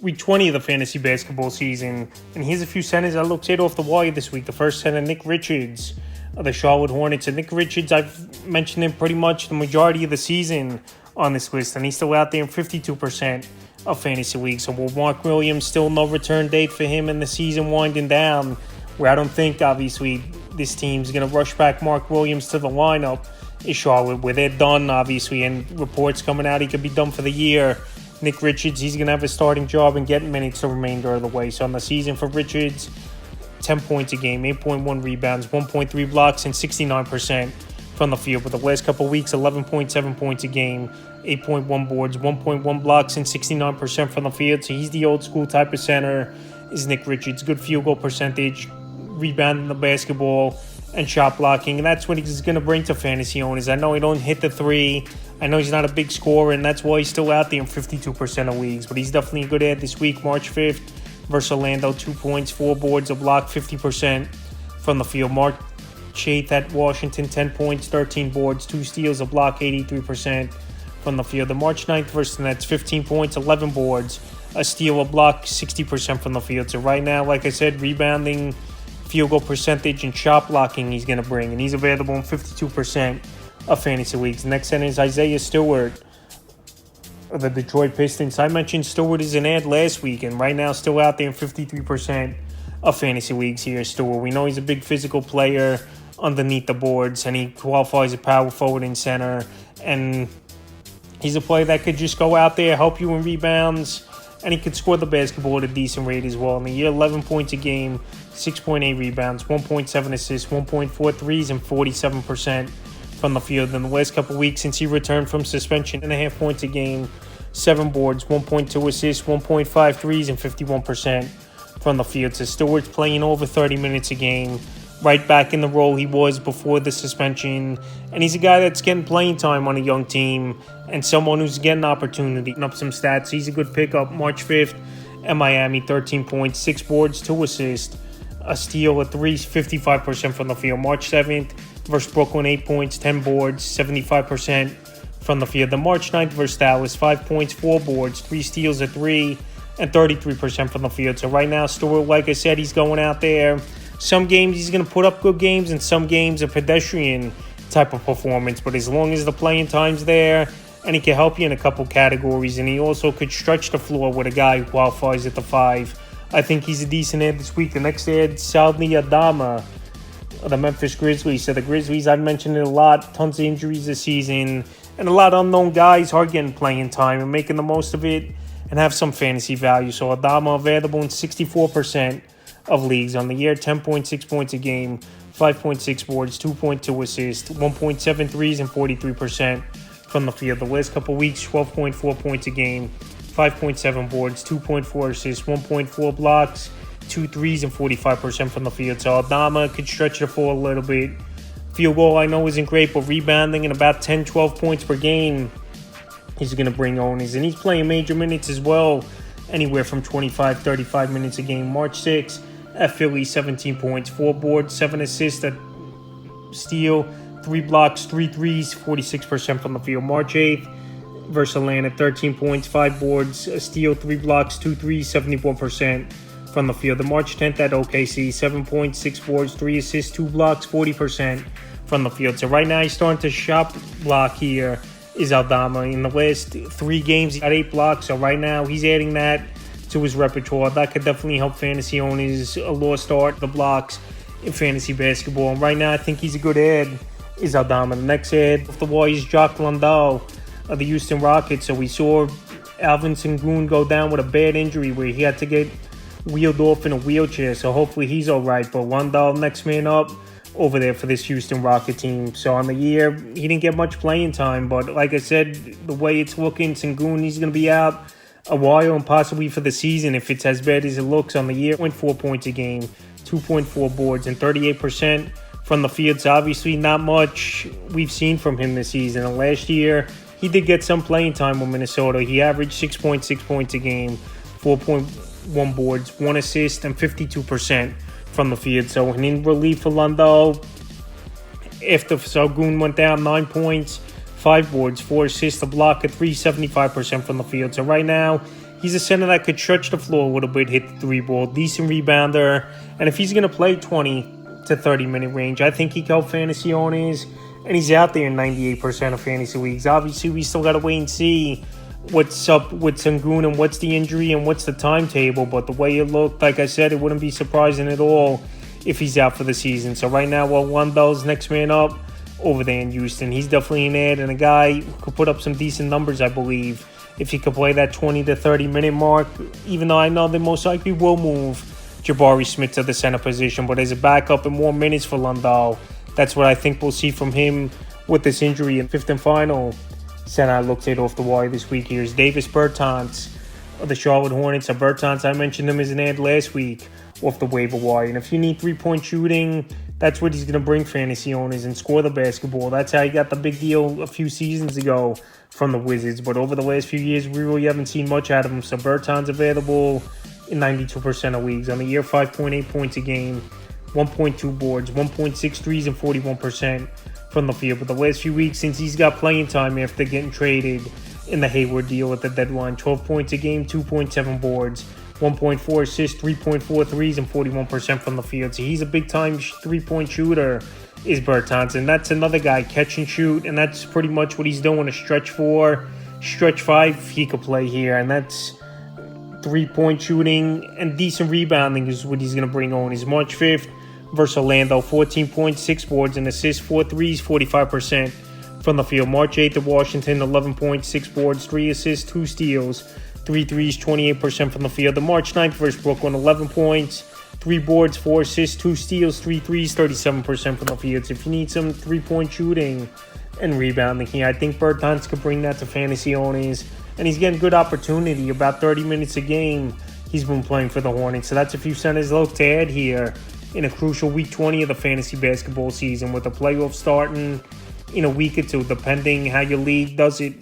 Week 20 of the fantasy basketball season. And here's a few centers I looked at off the wire this week. The first center, Nick Richards of the Charlotte Hornets. And Nick Richards, I've mentioned him pretty much the majority of the season on this list. And he's still out there in 52% of fantasy leagues. So will Mark Williams, still no return date for him in the season winding down, where I don't think, obviously, this team's going to rush back Mark Williams to the lineup is Charlotte, where they're done, obviously, and reports coming out he could be done for the year. Nick Richards, he's going to have a starting job and get minutes the remainder of the way. So on the season for Richards, 10 points a game, 8.1 rebounds, 1.3 blocks, and 69% from the field. But the last couple of weeks, 11.7 points a game, 8.1 boards, 1.1 blocks, and 69% from the field. So he's the old school type of center, is Nick Richards. Good field goal percentage, rebounding the basketball, and shot blocking. And that's what he's going to bring to fantasy owners. I know he don't hit the three. I know he's not a big scorer, and that's why he's still out there in 52% of leagues. But he's definitely a good ad this week, March 5th versus Orlando. 2 points, 4 boards, a block, 50% from the field. March 8th at Washington, 10 points, 13 boards, 2 steals, a block, 83% from the field. The March 9th versus the Nets, 15 points, 11 boards, a steal, a block, 60% from the field. So right now, like I said, rebounding, field goal percentage, and shot blocking he's going to bring. And he's available in 52% of fantasy leagues. Next center is Isaiah Stewart of the Detroit Pistons. I mentioned Stewart as an ad last week, and right now still out there in 53% of fantasy leagues here. Stewart, we know he's a big physical player underneath the boards, and he qualifies as power forward and center. And he's a player that could just go out there, help you in rebounds, and he could score the basketball at a decent rate as well. In the year, 11 points a game, 6.8 rebounds, 1.7 assists, 1.4 threes, and 47% from the field. In the last couple of weeks since he returned from suspension, 1.5 points a game, 7 boards, 1.2 assists, 1.5 threes, and 51% from the field. So Stewart's playing over 30 minutes a game, right back in the role he was before the suspension. And he's a guy that's getting playing time on a young team and someone who's getting opportunity. Up some stats, he's a good pickup. March 5th at Miami, 13 points, 6 boards, 2 assists, a steal, a 3, 55% from the field. March 7th versus Brooklyn, 8 points, 10 boards, 75% from the field. The March 9th versus Dallas, 5 points, 4 boards, 3 steals, a 3, and 33% from the field. So right now, Stewart, like I said, he's going out there. Some games he's going to put up good games, and some games a pedestrian type of performance. But as long as the playing time's there, and he can help you in a couple categories, and he also could stretch the floor with a guy who qualifies at the 5, I think he's a decent ad this week. The next ad, Salni Adama of the Memphis Grizzlies. So the Grizzlies, I've mentioned it a lot, tons of injuries this season, and a lot of unknown guys are getting playing time and making the most of it and have some fantasy value. So Adama available in 64% of leagues on the year, 10.6 points a game, 5.6 boards, 2.2 assists, 1.7 threes, and 43% from the field. The last couple weeks, 12.4 points a game, 5.7 boards, 2.4 assists, 1.4 blocks, 2 threes, and 45% from the field. So Adama could stretch the floor a little bit. Field goal, I know, isn't great, but rebounding and about 10, 12 points per game, he's going to bring owners. And he's playing major minutes as well, anywhere from 25, 35 minutes a game. March 6th at Philly, 17 points, 4 boards, 7 assists, a steal, 3 blocks, 3 threes, 46% from the field. March 8th versus Atlanta, 13 points, 5 boards, a steal, 3 blocks, 2 threes, 71% from the field. The March 10th at OKC, 7 points, 6 boards, 3 assists, 2 blocks, 40% from the field. So right now he's starting to shot block here, is Aldama. In the last 3 games, he got 8 blocks. So right now he's adding that to his repertoire. That could definitely help fantasy owners. A lost art, the blocks in fantasy basketball. And right now I think he's a good ad, is Aldama. The next ad off the wall is Jock Landale of the Houston Rockets. So we saw Alvin Sengun go down with a bad injury where he had to get wheeled off in a wheelchair. So hopefully he's all right. But Landale, next man up over there for this Houston Rocket team. So on the year, he didn't get much playing time. But like I said, the way it's looking, Sengun, he's going to be out a while and possibly for the season if it's as bad as it looks. On the year, 0.4 points a game, 2.4 boards, and 38% from the field. So obviously not much we've seen from him this season. And last year, he did get some playing time with Minnesota. He averaged 6.6 points a game, 4.1 boards, 1 assist, and 52% from the field. So in relief for Landale, after Sengun went down, 9 points, 5 boards, 4 assists, a block, a 3, 75% from the field. So right now, He's a center that could stretch the floor a little bit, hit the three ball, decent rebounder. And if he's going to play 20 to 30 minute range, I think he can help fantasy owners. And he's out there in 98% of fantasy leagues. Obviously, we still got to wait and see what's up with Sengun and what's the injury and what's the timetable. But the way it looked, like I said, it wouldn't be surprising at all if he's out for the season. So right now, Wendell's next man up over there in Houston. He's definitely an ad and a guy who could put up some decent numbers, I believe, if he could play that 20 to 30 minute mark, even though I know they most likely will move Jabari Smith to the center position. But as a backup and more minutes for Wendell, that's what I think we'll see from him with this injury. And fifth and final center I looked at off the wire this week here is Davis Bertans of the Charlotte Hornets. Bertans, I mentioned him as an ad last week off the waiver wire. And if you need three-point shooting, that's what he's going to bring fantasy owners and score the basketball. That's how he got the big deal a few seasons ago from the Wizards. But over the last few years, we really haven't seen much out of him. So Bertans available in 92% of leagues. On the year, 5.8 points a game, 1.2 boards, 1.6 threes, and 41% from the field. But the last few weeks since he's got playing time after getting traded in the Hayward deal at the deadline, 12 points a game, 2.7 boards, 1.4 assists, 3.4 threes, and 41% from the field. So he's a big-time three-point shooter, is Bertans. And that's another guy, catch and shoot, and that's pretty much what he's doing. A stretch 4, stretch 5, he could play here. And that's three-point shooting and decent rebounding is what he's going to bring on. He's March 5th versus Orlando, 14.6 boards and assists, 4 threes, 45% from the field. March 8th at Washington, 11.6 boards, 3 assists, 2 steals, 3 threes, 28% from the field. The March 9th versus Brooklyn, 11 points, 3 boards, 4 assists, 2 steals, 3 threes, 37% from the field. So if you need some three-point shooting and rebounding here, I think Bertans could bring that to fantasy owners. And he's getting good opportunity, about 30 minutes a game he's been playing for the Hornets. So that's a few centers look to add here in a crucial week 20 of the fantasy basketball season, with the playoffs starting in a week or two, depending how your league does it